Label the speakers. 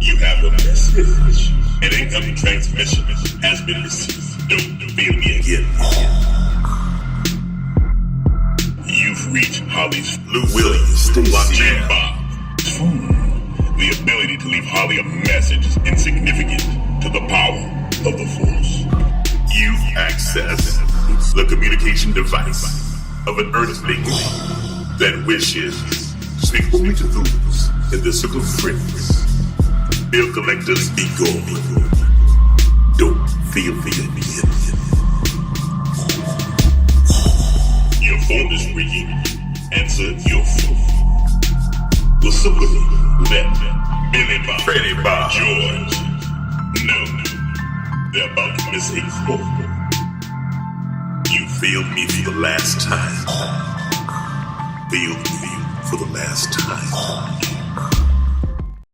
Speaker 1: You have a message. An incoming transmission has been received. Don't fail me again. You've reached Holly's
Speaker 2: Williams,
Speaker 1: blockchain bomb. The ability to leave Holly a message is insignificant to the power of the Force.
Speaker 2: You've accessed the communication device of an earthling that wishes to speak only to those in the circle of friends. Bill collectors be gone. Don't feel me again.
Speaker 1: Your phone is ringing. Answer your phone. Will somebody let Billy Bob,
Speaker 2: Freddie Bob,
Speaker 1: George know they're about to miss a call?
Speaker 2: You failed me for the last time. Failed me for the last time.